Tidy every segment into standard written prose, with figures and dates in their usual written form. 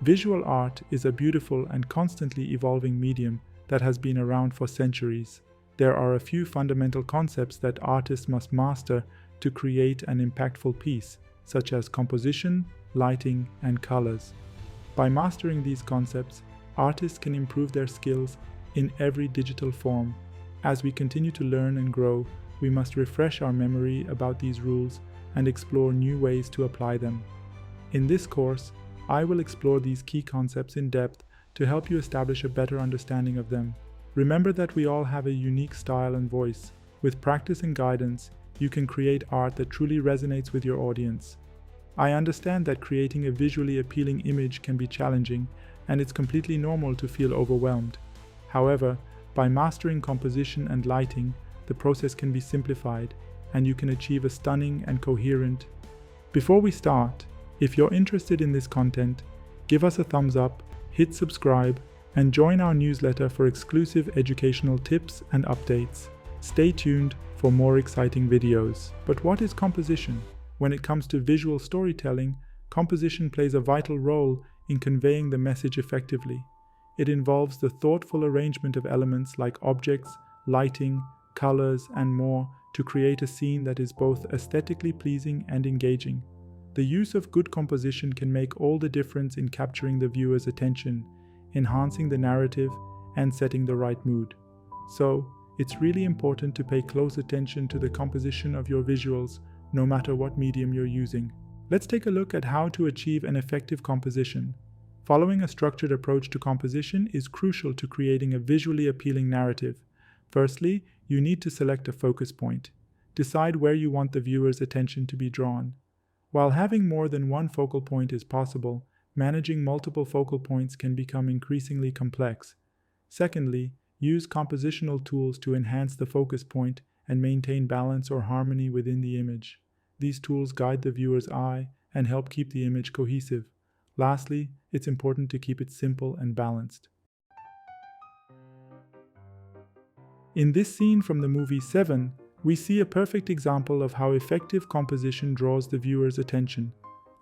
Visual art is a beautiful and constantly evolving medium that has been around for centuries. There are a few fundamental concepts that artists must master to create an impactful piece, such as composition, lighting, and colors. By mastering these concepts, artists can improve their skills in every digital form. As we continue to learn and grow, we must refresh our memory about these rules and explore new ways to apply them. In this course, I will explore these key concepts in depth to help you establish a better understanding of them. Remember that we all have a unique style and voice. With practice and guidance, you can create art that truly resonates with your audience. I understand that creating a visually appealing image can be challenging, and it's completely normal to feel overwhelmed. However, by mastering composition and lighting, the process can be simplified, and you can achieve a stunning and coherent. Before we start, if you're interested in this content, give us a thumbs up, hit subscribe, and join our newsletter for exclusive educational tips and updates. Stay tuned for more exciting videos. But what is composition? When it comes to visual storytelling, composition plays a vital role in conveying the message effectively. It involves the thoughtful arrangement of elements like objects, lighting, colors, and more to create a scene that is both aesthetically pleasing and engaging. The use of good composition can make all the difference in capturing the viewer's attention, enhancing the narrative, and setting the right mood. So, it's really important to pay close attention to the composition of your visuals, no matter what medium you're using. Let's take a look at how to achieve an effective composition. Following a structured approach to composition is crucial to creating a visually appealing narrative. Firstly, you need to select a focus point. Decide where you want the viewer's attention to be drawn. While having more than one focal point is possible, managing multiple focal points can become increasingly complex. Secondly, use compositional tools to enhance the focus point and maintain balance or harmony within the image. These tools guide the viewer's eye and help keep the image cohesive. Lastly, it's important to keep it simple and balanced. In this scene from the movie Seven, we see a perfect example of how effective composition draws the viewer's attention.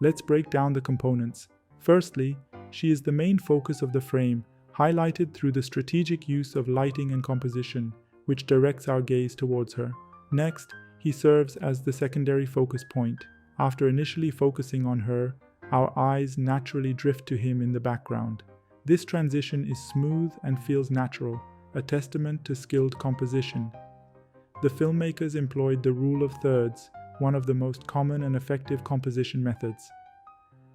Let's break down the components. Firstly, she is the main focus of the frame, highlighted through the strategic use of lighting and composition, which directs our gaze towards her. Next, he serves as the secondary focus point. After initially focusing on her, our eyes naturally drift to him in the background. This transition is smooth and feels natural, a testament to skilled composition. The filmmakers employed the rule of thirds, one of the most common and effective composition methods.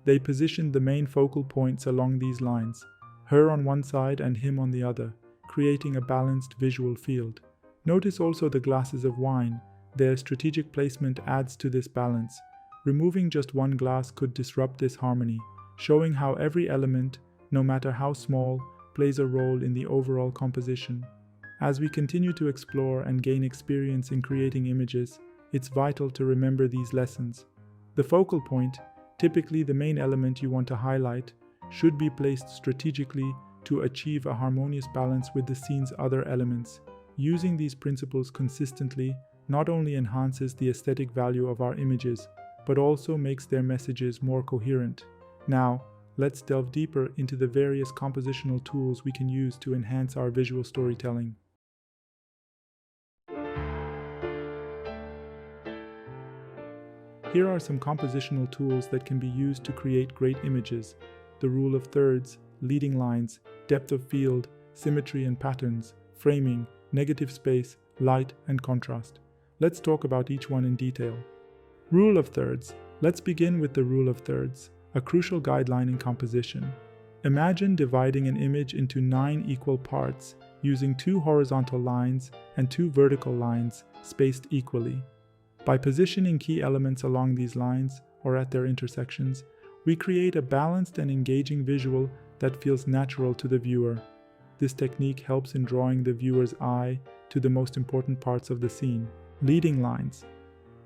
They positioned the main focal points along these lines, her on one side and him on the other, creating a balanced visual field. Notice also the glasses of wine. Their strategic placement adds to this balance. Removing just one glass could disrupt this harmony, showing how every element, no matter how small, plays a role in the overall composition. As we continue to explore and gain experience in creating images, it's vital to remember these lessons. The focal point, typically the main element you want to highlight, should be placed strategically to achieve a harmonious balance with the scene's other elements. Using these principles consistently not only enhances the aesthetic value of our images, but also makes their messages more coherent. Now, let's delve deeper into the various compositional tools we can use to enhance our visual storytelling. Here are some compositional tools that can be used to create great images: the rule of thirds, leading lines, depth of field, symmetry and patterns, framing, negative space, light, and contrast. Let's talk about each one in detail. Rule of thirds. Let's begin with the rule of thirds, a crucial guideline in composition. Imagine dividing an image into 9 equal parts using 2 horizontal lines and 2 vertical lines spaced equally. By positioning key elements along these lines or at their intersections, we create a balanced and engaging visual that feels natural to the viewer. This technique helps in drawing the viewer's eye to the most important parts of the scene. Leading lines.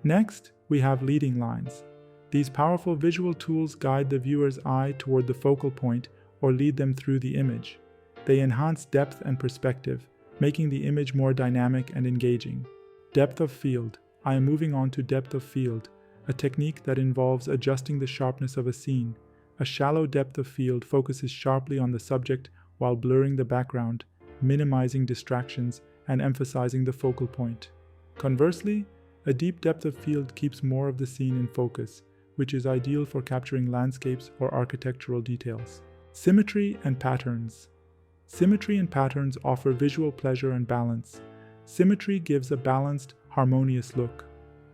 Next, we have leading lines. These powerful visual tools guide the viewer's eye toward the focal point or lead them through the image. They enhance depth and perspective, making the image more dynamic and engaging. Depth of field. I am moving on to depth of field, a technique that involves adjusting the sharpness of a scene. A shallow depth of field focuses sharply on the subject while blurring the background, minimizing distractions and emphasizing the focal point. Conversely, a deep depth of field keeps more of the scene in focus, which is ideal for capturing landscapes or architectural details. Symmetry and patterns. Symmetry and patterns offer visual pleasure and balance. Symmetry gives a balanced, harmonious look.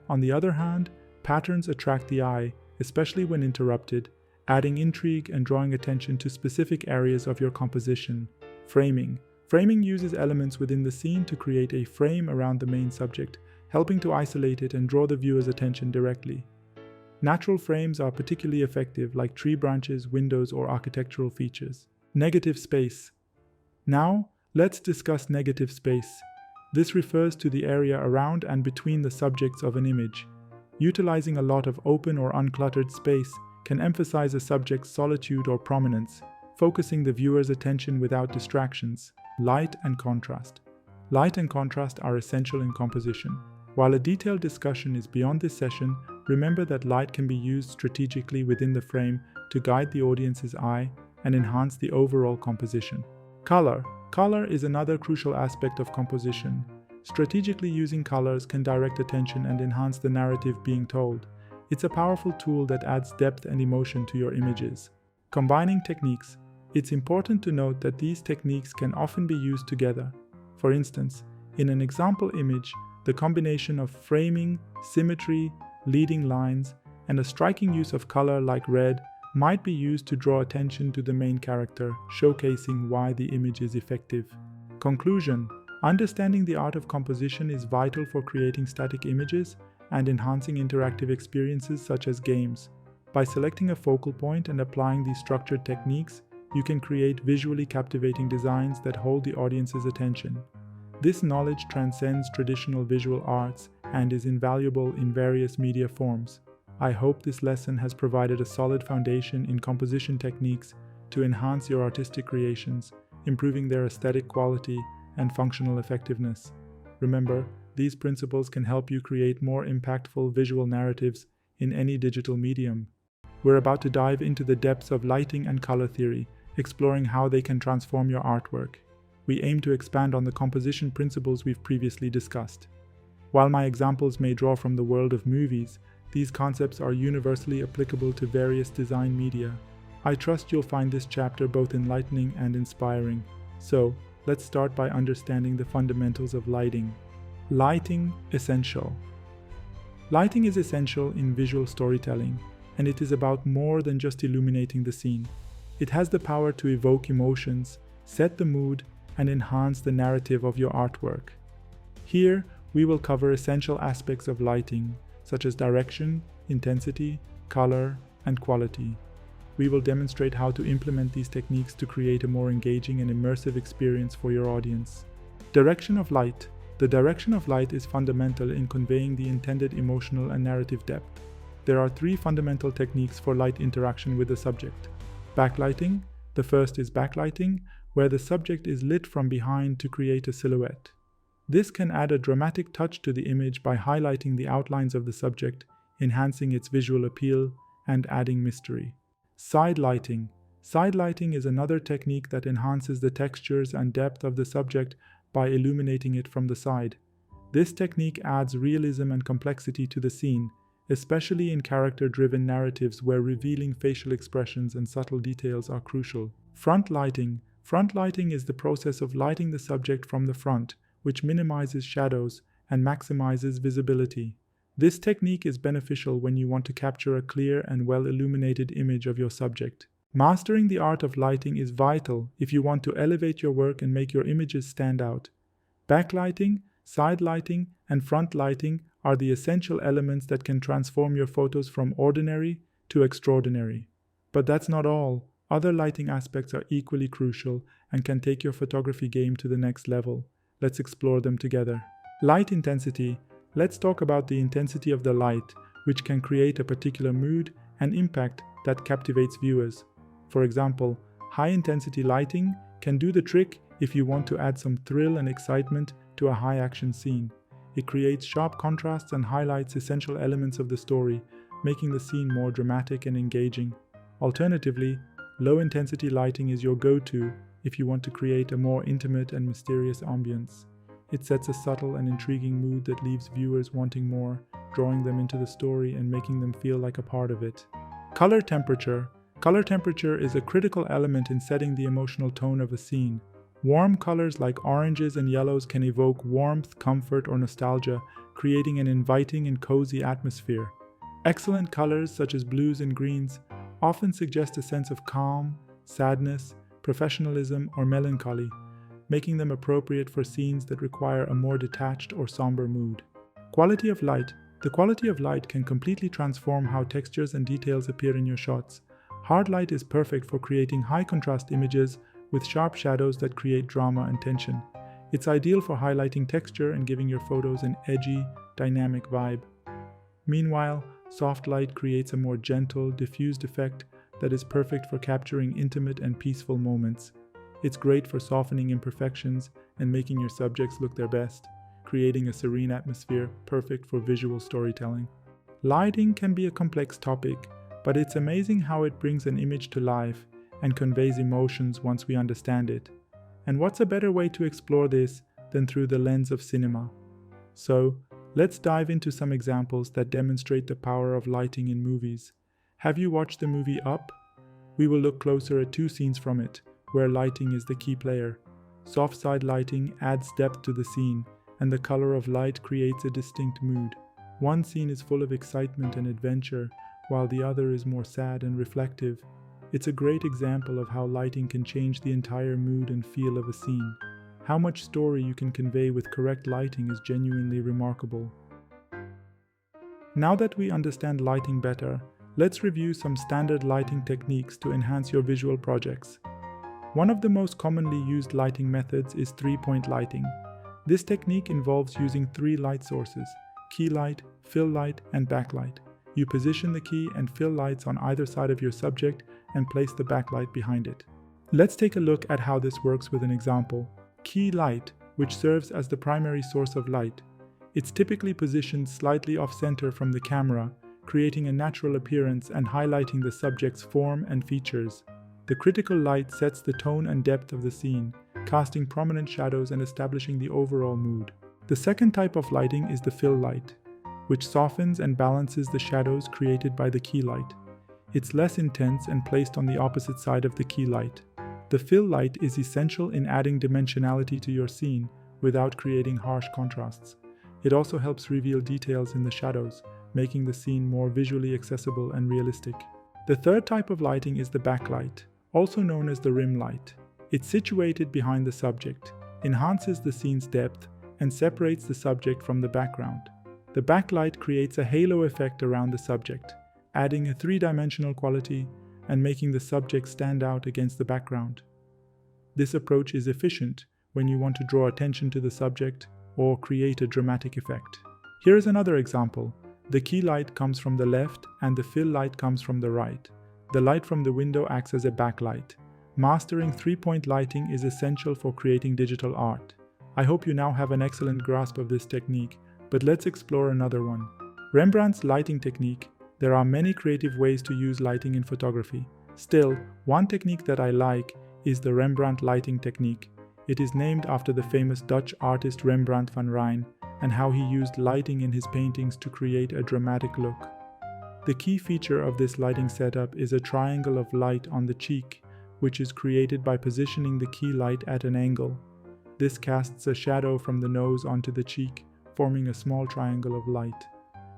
On the other hand, patterns attract the eye, especially when interrupted, adding intrigue and drawing attention to specific areas of your composition. Framing. Framing uses elements within the scene to create a frame around the main subject, helping to isolate it and draw the viewer's attention directly. Natural frames are particularly effective, like tree branches, windows, or architectural features. Negative space. Now, let's discuss negative space. This refers to the area around and between the subjects of an image. Utilizing a lot of open or uncluttered space can emphasize a subject's solitude or prominence, focusing the viewer's attention without distractions. Light and contrast. Light and contrast are essential in composition. While a detailed discussion is beyond this session, remember that light can be used strategically within the frame to guide the audience's eye and enhance the overall composition. Color. Color is another crucial aspect of composition. Strategically using colors can direct attention and enhance the narrative being told. It's a powerful tool that adds depth and emotion to your images. Combining techniques. It's important to note that these techniques can often be used together. For instance, in an example image, the combination of framing, symmetry, leading lines, and a striking use of color like red might be used to draw attention to the main character, showcasing why the image is effective. Conclusion. Understanding the art of composition is vital for creating static images and enhancing interactive experiences such as games. By selecting a focal point and applying these structured techniques, you can create visually captivating designs that hold the audience's attention. This knowledge transcends traditional visual arts and is invaluable in various media forms. I hope this lesson has provided a solid foundation in composition techniques to enhance your artistic creations, improving their aesthetic quality and functional effectiveness. Remember, these principles can help you create more impactful visual narratives in any digital medium. We're about to dive into the depths of lighting and color theory, exploring how they can transform your artwork. We aim to expand on the composition principles we've previously discussed. While my examples may draw from the world of movies, these concepts are universally applicable to various design media. I trust you'll find this chapter both enlightening and inspiring. So, let's start by understanding the fundamentals of lighting. Lighting essential. Lighting is essential in visual storytelling, and it is about more than just illuminating the scene. It has the power to evoke emotions, set the mood, and enhance the narrative of your artwork. Here, we will cover essential aspects of lighting, such as direction, intensity, color, and quality. We will demonstrate how to implement these techniques to create a more engaging and immersive experience for your audience. Direction of light. The direction of light is fundamental in conveying the intended emotional and narrative depth. There are three fundamental techniques for light interaction with the subject. Backlighting. The first is backlighting, where the subject is lit from behind to create a silhouette. This can add a dramatic touch to the image by highlighting the outlines of the subject, enhancing its visual appeal, and adding mystery. Side lighting. Side lighting is another technique that enhances the textures and depth of the subject by illuminating it from the side. This technique adds realism and complexity to the scene, especially in character-driven narratives where revealing facial expressions and subtle details are crucial. Front lighting. Front lighting is the process of lighting the subject from the front, which minimizes shadows and maximizes visibility. This technique is beneficial when you want to capture a clear and well-illuminated image of your subject. Mastering the art of lighting is vital if you want to elevate your work and make your images stand out. Backlighting, side lighting, and front lighting are the essential elements that can transform your photos from ordinary to extraordinary. But that's not all. Other lighting aspects are equally crucial and can take your photography game to the next level. Let's explore them together. Light intensity. Let's talk about the intensity of the light, which can create a particular mood and impact that captivates viewers. For example, high-intensity lighting can do the trick if you want to add some thrill and excitement to a high-action scene. It creates sharp contrasts and highlights essential elements of the story, making the scene more dramatic and engaging. Alternatively, low-intensity lighting is your go-to if you want to create a more intimate and mysterious ambience. It sets a subtle and intriguing mood that leaves viewers wanting more, drawing them into the story and making them feel like a part of it. Color temperature. Color temperature is a critical element in setting the emotional tone of a scene. Warm colors like oranges and yellows can evoke warmth, comfort, or nostalgia, creating an inviting and cozy atmosphere. Excellent colors such as blues and greens often suggest a sense of calm, sadness, professionalism, or melancholy, making them appropriate for scenes that require a more detached or somber mood. Quality of light. The quality of light can completely transform how textures and details appear in your shots. Hard light is perfect for creating high-contrast images with sharp shadows that create drama and tension. It's ideal for highlighting texture and giving your photos an edgy, dynamic vibe. Meanwhile, soft light creates a more gentle, diffused effect that is perfect for capturing intimate and peaceful moments. It's great for softening imperfections and making your subjects look their best, creating a serene atmosphere perfect for visual storytelling. Lighting can be a complex topic, but it's amazing how it brings an image to life and conveys emotions once we understand it. And what's a better way to explore this than through the lens of cinema? So, let's dive into some examples that demonstrate the power of lighting in movies. Have you watched the movie Up? We will look closer at two scenes from it, where lighting is the key player. Soft side lighting adds depth to the scene, and the color of light creates a distinct mood. One scene is full of excitement and adventure, while the other is more sad and reflective. It's a great example of how lighting can change the entire mood and feel of a scene. How much story you can convey with correct lighting is genuinely remarkable. Now that we understand lighting better, let's review some standard lighting techniques to enhance your visual projects. One of the most commonly used lighting methods is three-point lighting. This technique involves using three light sources: key light, fill light, and backlight. You position the key and fill lights on either side of your subject and place the backlight behind it. Let's take a look at how this works with an example. Key light, which serves as the primary source of light. It's typically positioned slightly off-center from the camera, creating a natural appearance and highlighting the subject's form and features. The critical light sets the tone and depth of the scene, casting prominent shadows and establishing the overall mood. The second type of lighting is the fill light, which softens and balances the shadows created by the key light. It's less intense and placed on the opposite side of the key light. The fill light is essential in adding dimensionality to your scene without creating harsh contrasts. It also helps reveal details in the shadows, making the scene more visually accessible and realistic. The third type of lighting is the backlight, also known as the rim light. It's situated behind the subject, enhances the scene's depth, and separates the subject from the background. The backlight creates a halo effect around the subject, adding a three-dimensional quality and making the subject stand out against the background. This approach is efficient when you want to draw attention to the subject or create a dramatic effect. Here is another example. The key light comes from the left and the fill light comes from the right. The light from the window acts as a backlight. Mastering three-point lighting is essential for creating digital art. I hope you now have an excellent grasp of this technique, but let's explore another one. Rembrandt's lighting technique. There are many creative ways to use lighting in photography. Still, one technique that I like is the Rembrandt lighting technique. It is named after the famous Dutch artist Rembrandt van Rijn and how he used lighting in his paintings to create a dramatic look. The key feature of this lighting setup is a triangle of light on the cheek, which is created by positioning the key light at an angle. This casts a shadow from the nose onto the cheek, forming a small triangle of light.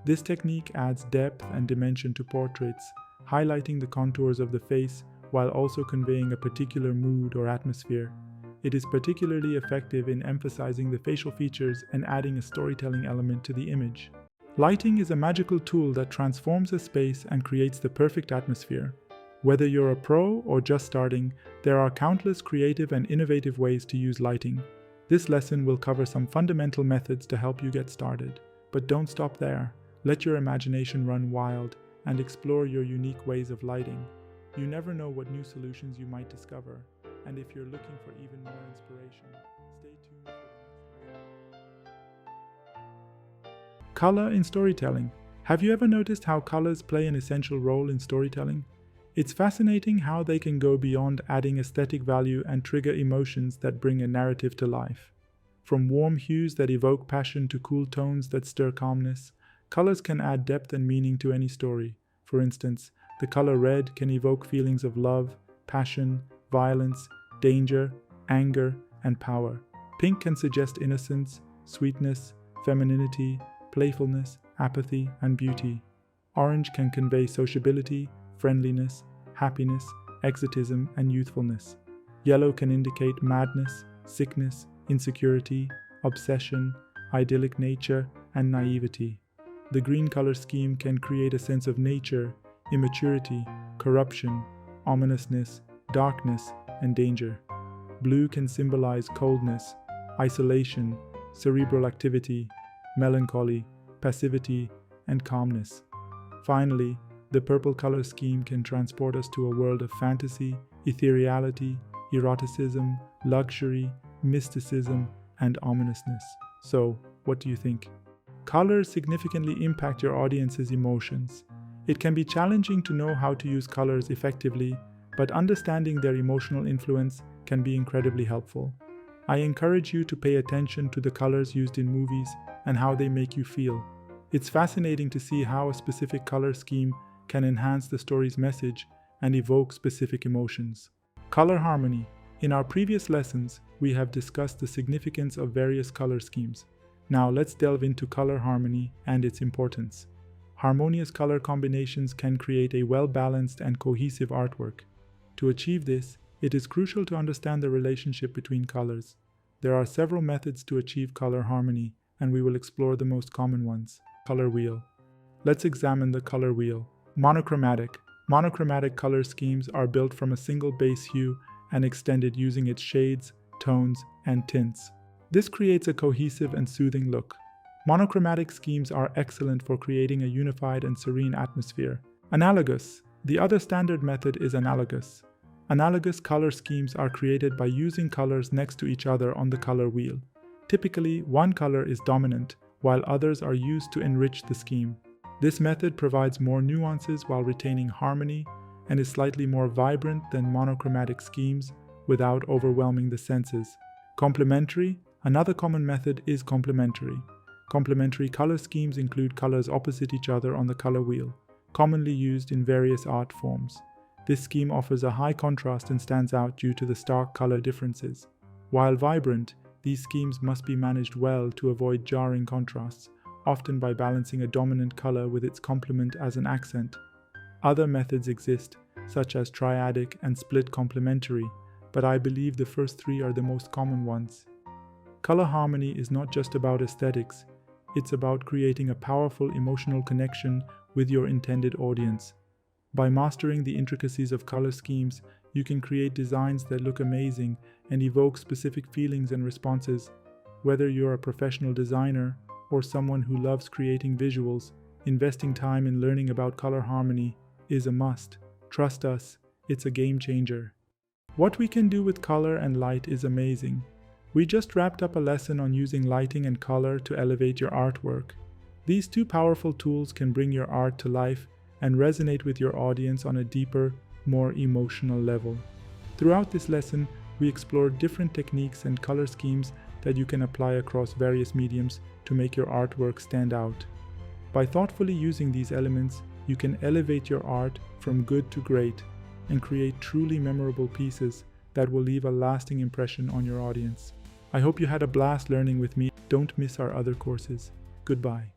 This technique adds depth and dimension to portraits, highlighting the contours of the face while also conveying a particular mood or atmosphere. It is particularly effective in emphasizing the facial features and adding a storytelling element to the image. Lighting is a magical tool that transforms a space and creates the perfect atmosphere. Whether you're a pro or just starting, there are countless creative and innovative ways to use lighting. This lesson will cover some fundamental methods to help you get started. But don't stop there. Let your imagination run wild and explore your unique ways of lighting. You never know what new solutions you might discover. And if you're looking for even more inspiration, stay tuned for the next. Color in storytelling. Have you ever noticed how colors play an essential role in storytelling? It's fascinating how they can go beyond adding aesthetic value and trigger emotions that bring a narrative to life. From warm hues that evoke passion to cool tones that stir calmness, colors can add depth and meaning to any story. For instance, the color red can evoke feelings of love, passion, violence, danger, anger, and power. Pink can suggest innocence, sweetness, femininity, playfulness, apathy, and beauty. Orange can convey sociability, friendliness, happiness, exotism, and youthfulness. Yellow can indicate madness, sickness, insecurity, obsession, idyllic nature, and naivety. The green color scheme can create a sense of nature, immaturity, corruption, ominousness, darkness, and danger. Blue can symbolize coldness, isolation, cerebral activity, melancholy, passivity, and calmness. Finally, the purple color scheme can transport us to a world of fantasy, ethereality, eroticism, luxury, mysticism, and ominousness. So, what do you think? Colors significantly impact your audience's emotions. It can be challenging to know how to use colors effectively, but understanding their emotional influence can be incredibly helpful. I encourage you to pay attention to the colors used in movies and how they make you feel. It's fascinating to see how a specific color scheme can enhance the story's message and evoke specific emotions. Color harmony. In our previous lessons, we have discussed the significance of various color schemes. Now let's delve into color harmony and its importance. Harmonious color combinations can create a well-balanced and cohesive artwork. To achieve this, it is crucial to understand the relationship between colors. There are several methods to achieve color harmony, and we will explore the most common ones. Color wheel. Let's examine the color wheel. Monochromatic. Monochromatic color schemes are built from a single base hue and extended using its shades, tones, and tints. This creates a cohesive and soothing look. Monochromatic schemes are excellent for creating a unified and serene atmosphere. Analogous. The other standard method is analogous. Analogous color schemes are created by using colors next to each other on the color wheel. Typically, one color is dominant, while others are used to enrich the scheme. This method provides more nuances while retaining harmony and is slightly more vibrant than monochromatic schemes without overwhelming the senses. Complementary. Another common method is complementary. Complementary color schemes include colors opposite each other on the color wheel, commonly used in various art forms. This scheme offers a high contrast and stands out due to the stark color differences. While vibrant, these schemes must be managed well to avoid jarring contrasts, often by balancing a dominant color with its complement as an accent. Other methods exist, such as triadic and split complementary, but I believe the first three are the most common ones. Color harmony is not just about aesthetics, it's about creating a powerful emotional connection with your intended audience. By mastering the intricacies of color schemes, you can create designs that look amazing and evoke specific feelings and responses. Whether you're a professional designer or someone who loves creating visuals, investing time in learning about color harmony is a must. Trust us, it's a game changer. What we can do with color and light is amazing. We just wrapped up a lesson on using lighting and color to elevate your artwork. These two powerful tools can bring your art to life and resonate with your audience on a deeper, more emotional level. Throughout this lesson, we explored different techniques and color schemes that you can apply across various mediums to make your artwork stand out. By thoughtfully using these elements, you can elevate your art from good to great and create truly memorable pieces that will leave a lasting impression on your audience. I hope you had a blast learning with me. Don't miss our other courses. Goodbye.